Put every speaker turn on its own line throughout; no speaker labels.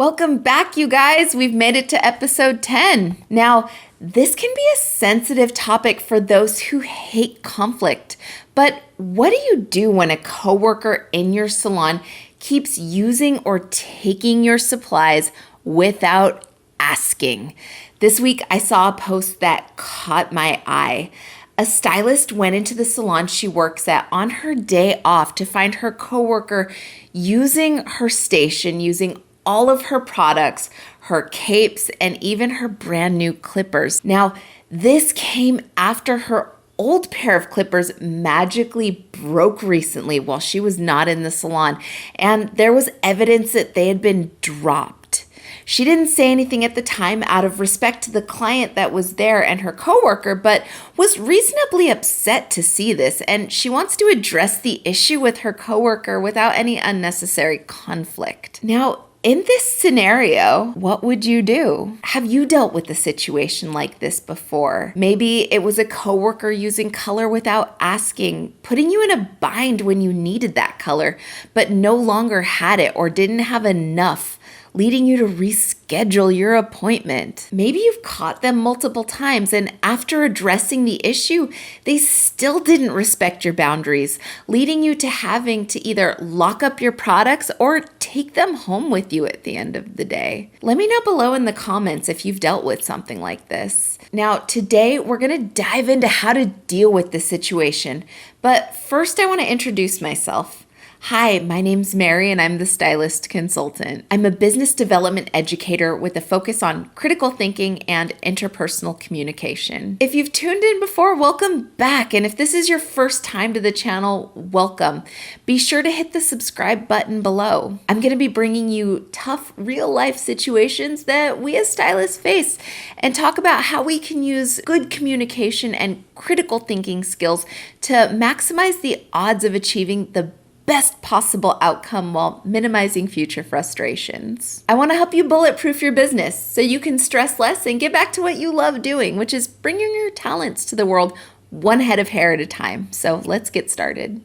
Welcome back, you guys. We've made it to episode 10. Now, this can be a sensitive topic for those who hate conflict. But what do you do when a coworker in your salon keeps using or taking your supplies without asking? This week, I saw a post that caught my eye. A stylist went into the salon she works at on her day off to find her coworker using her station, using all of her products, her capes, and even her brand new clippers. Now, this came after her old pair of clippers magically broke recently while she was not in the salon, and there was evidence that they had been dropped. She didn't say anything at the time out of respect to the client that was there and her coworker, but was reasonably upset to see this, and she wants to address the issue with her coworker without any unnecessary conflict. Now, in this scenario, what would you do? Have you dealt with a situation like this before? Maybe it was a coworker using color without asking, putting you in a bind when you needed that color, but no longer had it or didn't have enough, leading you to reschedule your appointment. Maybe you've caught them multiple times, and after addressing the issue, they still didn't respect your boundaries, leading you to having to either lock up your products or take them home with you at the end of the day. Let me know below in the comments if you've dealt with something like this. Now, today we're going to dive into how to deal with this situation, but first I want to introduce myself. Hi, my name's Mary and I'm the stylist consultant. I'm a business development educator with a focus on critical thinking and interpersonal communication. If you've tuned in before, welcome back. And if this is your first time to the channel, welcome. Be sure to hit the subscribe button below. I'm going to be bringing you tough real life situations that we as stylists face and talk about how we can use good communication and critical thinking skills to maximize the odds of achieving the best possible outcome while minimizing future frustrations. I want to help you bulletproof your business so you can stress less and get back to what you love doing, which is bringing your talents to the world one head of hair at a time. So let's get started.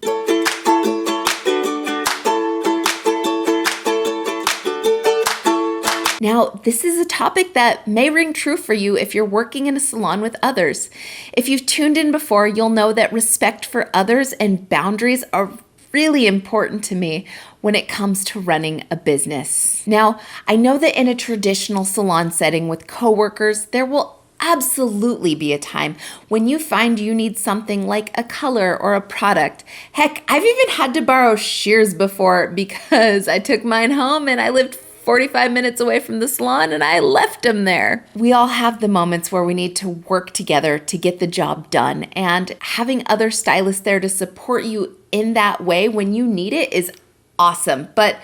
Now, this is a topic that may ring true for you if you're working in a salon with others. If you've tuned in before, you'll know that respect for others and boundaries are really important to me when it comes to running a business. Now, I know that in a traditional salon setting with coworkers, there will absolutely be a time when you find you need something like a color or a product. Heck, I've even had to borrow shears before because I took mine home and I lived 45 minutes away from the salon and I left them there. We all have the moments where we need to work together to get the job done, and having other stylists there to support you in that way when you need it is awesome. But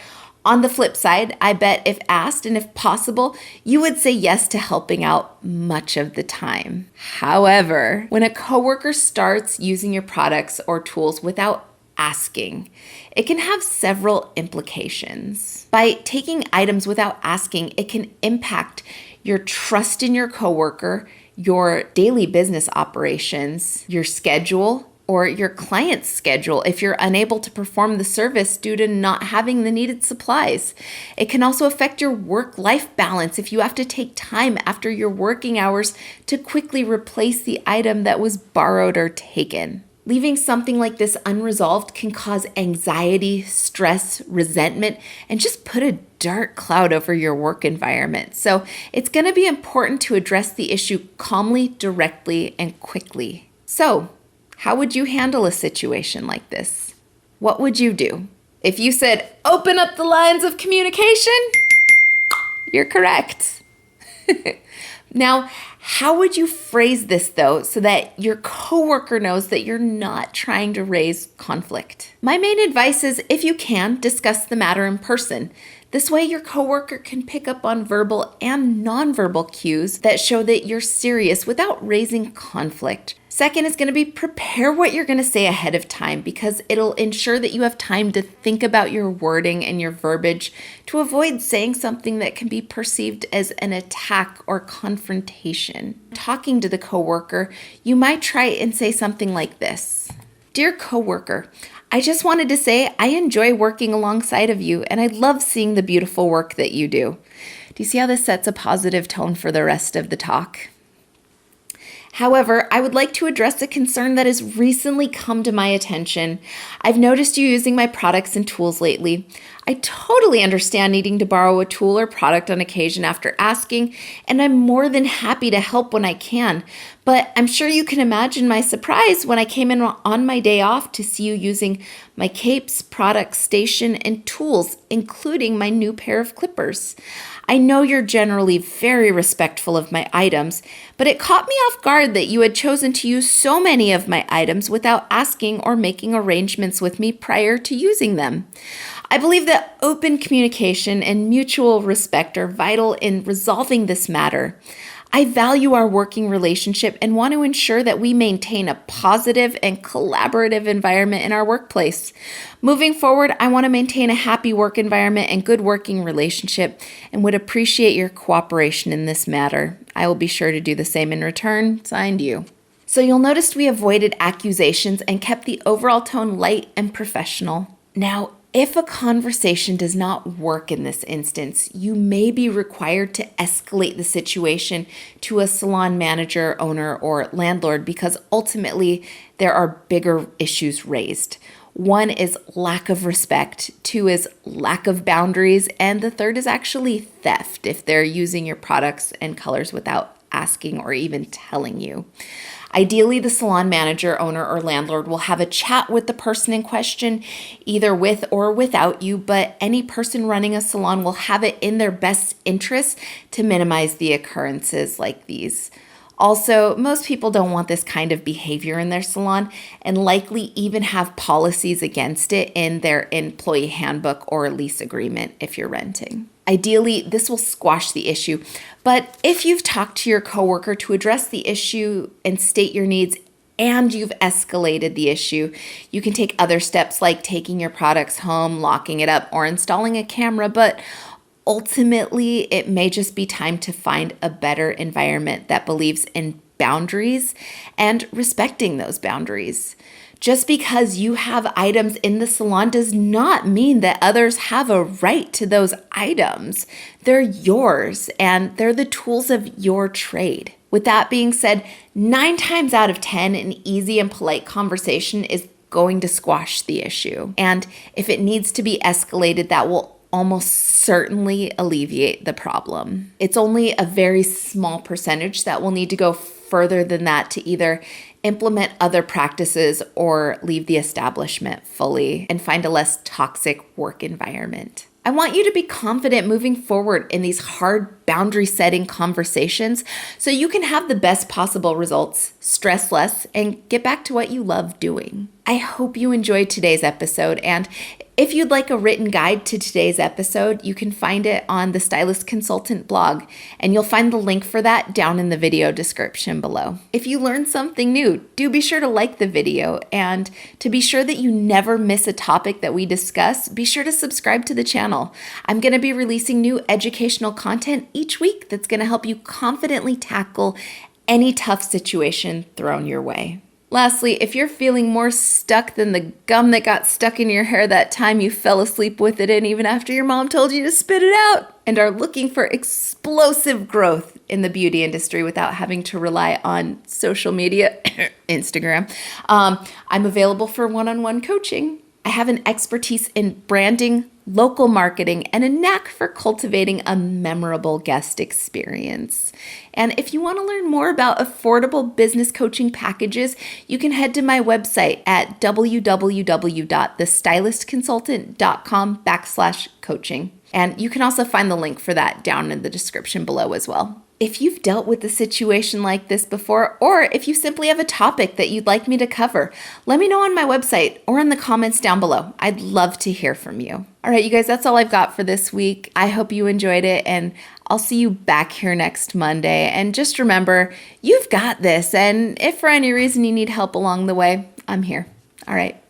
on the flip side, I bet if asked and if possible, you would say yes to helping out much of the time. However, when a coworker starts using your products or tools without asking, it can have several implications. By taking items without asking, it can impact your trust in your coworker, your daily business operations, your schedule, or your client's schedule if you're unable to perform the service due to not having the needed supplies. It can also affect your work-life balance if you have to take time after your working hours to quickly replace the item that was borrowed or taken. Leaving something like this unresolved can cause anxiety, stress, resentment, and just put a dark cloud over your work environment. So it's going to be important to address the issue calmly, directly, and quickly. So, how would you handle a situation like this? What would you do? If you said, open up the lines of communication, you're correct. Now, how would you phrase this though so that your coworker knows that you're not trying to raise conflict? My main advice is, if you can, discuss the matter in person. This way your coworker can pick up on verbal and nonverbal cues that show that you're serious without raising conflict. Second is going to be prepare what you're going to say ahead of time, because it'll ensure that you have time to think about your wording and your verbiage to avoid saying something that can be perceived as an attack or confrontation. Talking to the coworker, you might try and say something like this. Dear coworker, I just wanted to say I enjoy working alongside of you, and I love seeing the beautiful work that you do. Do you see how this sets a positive tone for the rest of the talk? However, I would like to address a concern that has recently come to my attention. I've noticed you using my products and tools lately. I totally understand needing to borrow a tool or product on occasion after asking, and I'm more than happy to help when I can. But I'm sure you can imagine my surprise when I came in on my day off to see you using my capes, products, station, and tools, including my new pair of clippers. I know you're generally very respectful of my items, but it caught me off guard that you had chosen to use so many of my items without asking or making arrangements with me prior to using them. I believe that open communication and mutual respect are vital in resolving this matter. I value our working relationship and want to ensure that we maintain a positive and collaborative environment in our workplace. Moving forward, I want to maintain a happy work environment and good working relationship and would appreciate your cooperation in this matter. I will be sure to do the same in return. Signed, you. So you'll notice we avoided accusations and kept the overall tone light and professional. Now, if a conversation does not work in this instance, you may be required to escalate the situation to a salon manager, owner, or landlord because ultimately there are bigger issues raised. One is lack of respect, two is lack of boundaries, and the third is actually theft if they're using your products and colors without asking or even telling you. Ideally, the salon manager, owner, or landlord will have a chat with the person in question, either with or without you, but any person running a salon will have it in their best interest to minimize the occurrences like these. Also, most people don't want this kind of behavior in their salon and likely even have policies against it in their employee handbook or lease agreement if you're renting. Ideally, this will squash the issue, but if you've talked to your coworker to address the issue and state your needs and you've escalated the issue, you can take other steps like taking your products home, locking it up, or installing a camera, but ultimately, it may just be time to find a better environment that believes in boundaries and respecting those boundaries. Just because you have items in the salon does not mean that others have a right to those items. They're yours and they're the tools of your trade. With that being said, 9 times out of 10, an easy and polite conversation is going to squash the issue. And if it needs to be escalated, that will almost certainly alleviate the problem. It's only a very small percentage that will need to go further than that to either implement other practices or leave the establishment fully and find a less toxic work environment. I want you to be confident moving forward in these hard boundary setting conversations so you can have the best possible results, stress less, and get back to what you love doing. I hope you enjoyed today's episode, and if you'd like a written guide to today's episode, you can find it on the Stylist Consultant blog, and you'll find the link for that down in the video description below. If you learned something new, do be sure to like the video, and to be sure that you never miss a topic that we discuss, be sure to subscribe to the channel. I'm going to be releasing new educational content each week that's going to help you confidently tackle any tough situation thrown your way. Lastly, if you're feeling more stuck than the gum that got stuck in your hair that time you fell asleep with it in even after your mom told you to spit it out, and are looking for explosive growth in the beauty industry without having to rely on social media, Instagram, I'm available for one-on-one coaching. I have an expertise in branding, local marketing, and a knack for cultivating a memorable guest experience. And if you want to learn more about affordable business coaching packages, you can head to my website at www.thestylistconsultant.com/coaching. And you can also find the link for that down in the description below as well. If you've dealt with a situation like this before, or if you simply have a topic that you'd like me to cover, let me know on my website or in the comments down below. I'd love to hear from you. All right, you guys, that's all I've got for this week. I hope you enjoyed it, and I'll see you back here next Monday. And just remember, you've got this, and if for any reason you need help along the way, I'm here. All right,